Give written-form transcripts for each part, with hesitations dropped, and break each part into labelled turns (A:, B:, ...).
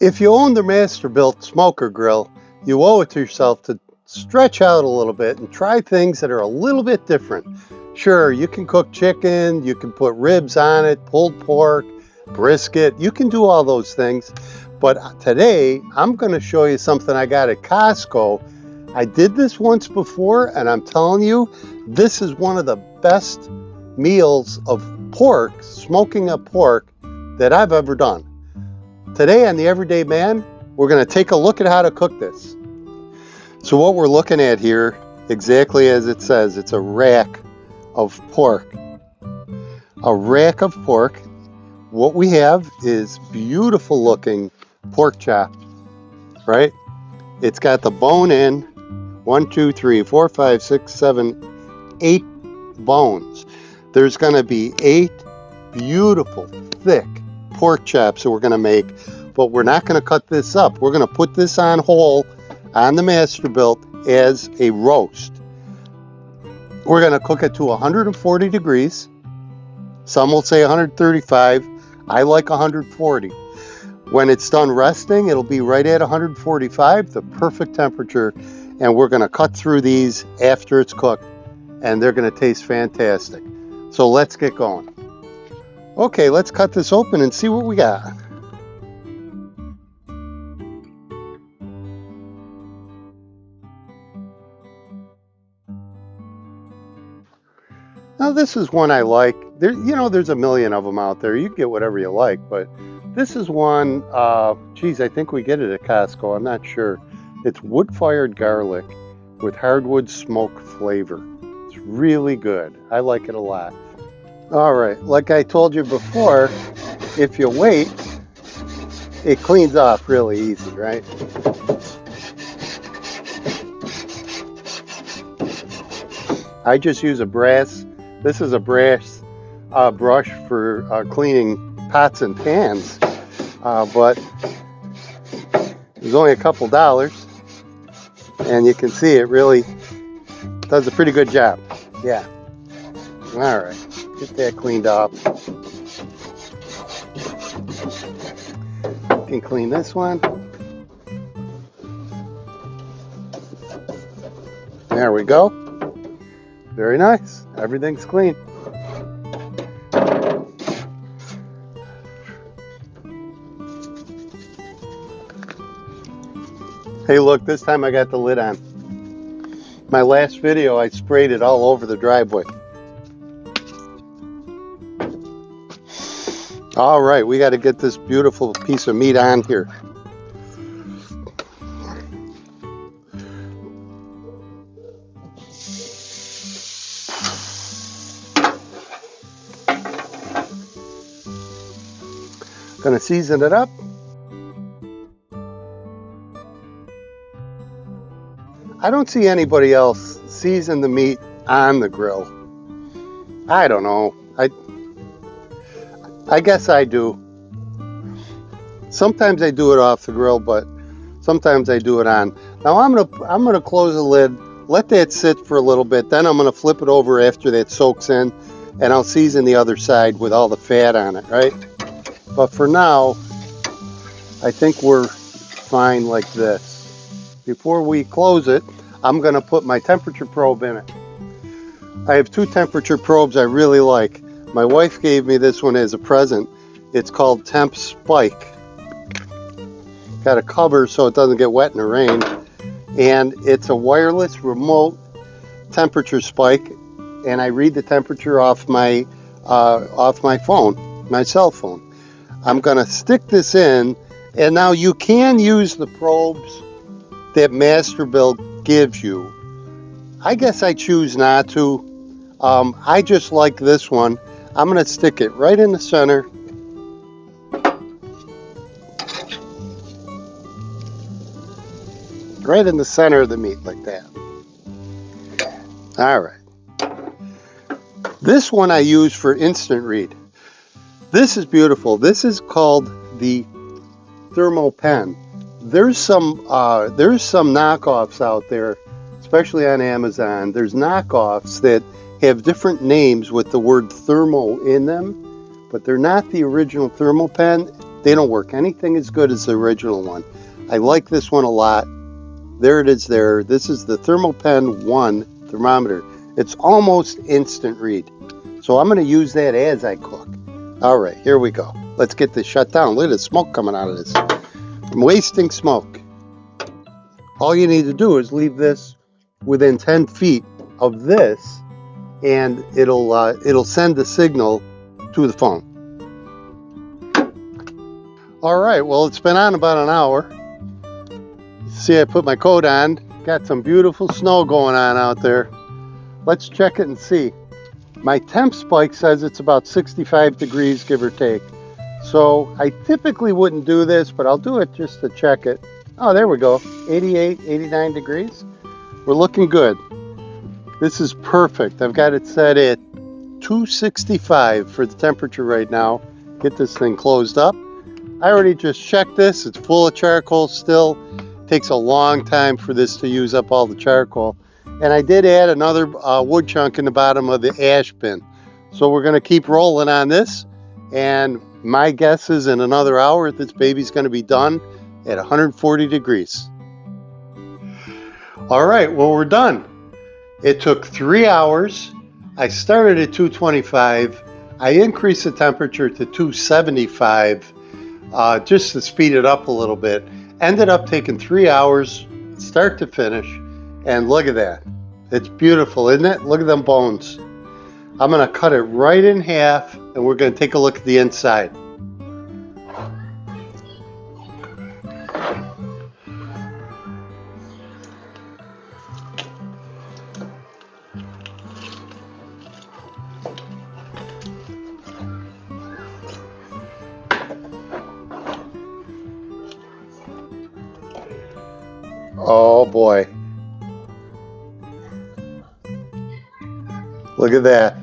A: If you own the Masterbuilt smoker grill, you owe it to yourself to stretch out a little bit and try things that are a little bit different. Sure, you can cook chicken, you can put ribs on it, pulled pork, brisket, you can do all those things. But today, I'm going to show you something I got at Costco. I did this once before, and I'm telling you, this is one of the best meals of pork, smoking up pork, that I've ever done. Today on The Everyday Man, we're going to take a look at how to cook this. So what we're looking at here, exactly as it says, it's a rack of pork. A rack of pork. What we have is beautiful looking pork chop, right? It's got the bone in, 1, 2, 3, 4, 5, 6, 7, 8 bones. There's going to be 8 beautiful, thick pork chops that we're going to make, but we're not going to cut this up. We're going to put this on whole on the Masterbuilt as a roast. We're going to cook it to 140 degrees. Some will say 135. I like 140. When it's done resting, it'll be right at 145, the perfect temperature, and we're going to cut through these after it's cooked, and they're going to taste fantastic. So let's get going. Okay, let's cut this open and see what we got. Now this is one I like. There's a million of them out there. You can get whatever you like, but this is one, I think we get it at Costco. I'm not sure. It's wood-fired garlic with hardwood smoke flavor. It's really good. I like it a lot. All right, like I told you before, if you wait, it cleans off really easy, right? I just use a brass, this is a brass brush for cleaning pots and pans, but it was only a couple dollars, and you can see it really does a pretty good job. Yeah. All right. Get that cleaned up. You can clean this one. There we go. Very nice. Everything's clean. Hey, look, this time I got the lid on. My last video, I sprayed it all over the driveway. All right, we got to get this beautiful piece of meat on here. Gonna season it up. I don't see anybody else season the meat on the grill. I don't know. I guess I do. Sometimes I do it off the grill, but sometimes I do it on. Now I'm gonna close the lid, let that sit for a little bit, then I'm gonna flip it over after that soaks in, and I'll season the other side with all the fat on it, right? But for now, I think we're fine like this. Before we close it, I'm gonna put my temperature probe in it. I have 2 temperature probes I really like. My wife gave me this one as a present. It's called TempSpike. Got a cover so it doesn't get wet in the rain. And it's a wireless remote temperature spike. And I read the temperature off my phone, my cell phone. I'm gonna stick this in, and now you can use the probes that Masterbuilt gives you. I guess I choose not to. I just like this one. I'm going to stick it right in the center. Right in the center of the meat like that. All right. This one I use for instant read. This is beautiful. This is called the thermal pen. There's some knockoffs out there, especially on Amazon. There's knockoffs that have different names with the word thermal in them, but they're not the original thermal pen. They don't work anything as good as the original one. I like this one a lot. There it is there. This is the ThermoPen 1 thermometer. It's almost instant read. So I'm going to use that as I cook. All right, here we go. Let's get this shut down. Look at the smoke coming out of this. I'm wasting smoke. All you need to do is leave this within 10 feet of this, and it'll send the signal to the phone. All right, well, it's been on about an hour. See, I put my coat on. Got some beautiful snow going on out there. Let's check it and see. My TempSpike says it's about 65 degrees, give or take. So I typically wouldn't do this, but I'll do it just to check it. Oh, there we go. 88, 89 degrees. We're looking good. This is perfect. I've got it set at 265 for the temperature right now. Get this thing closed up. I already just checked this. It's full of charcoal still. Takes a long time for this to use up all the charcoal. And I did add another wood chunk in the bottom of the ash bin. So we're going to keep rolling on this. And my guess is in another hour, this baby's going to be done at 140 degrees. All right, well, we're done. It took 3 hours. I started at 225. I increased the temperature to 275 just to speed it up a little bit. Ended up taking 3 hours, start to finish, and look at that. It's beautiful, isn't it? Look at them bones. I'm gonna cut it right in half, and we're gonna take a look at the inside. Oh boy. Look at that.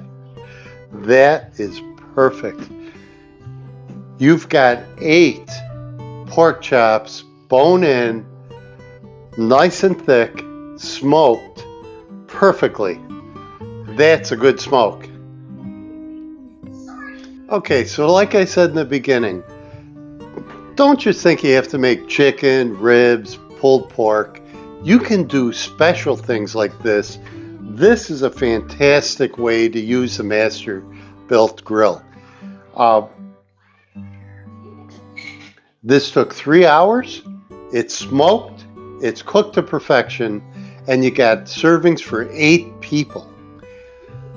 A: That is perfect. You've got 8 pork chops, bone in, nice and thick, smoked perfectly. That's a good smoke. Okay, so like I said in the beginning, don't just think you have to make chicken, ribs, pulled pork. You can do special things like this. This is a fantastic way to use the Masterbuilt grill. This took 3 hours. It's smoked, it's cooked to perfection, and you got servings for 8 people.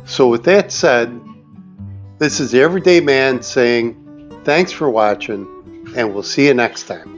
A: So with that said, this is the Everyday Man saying thanks for watching, and we'll see you next time.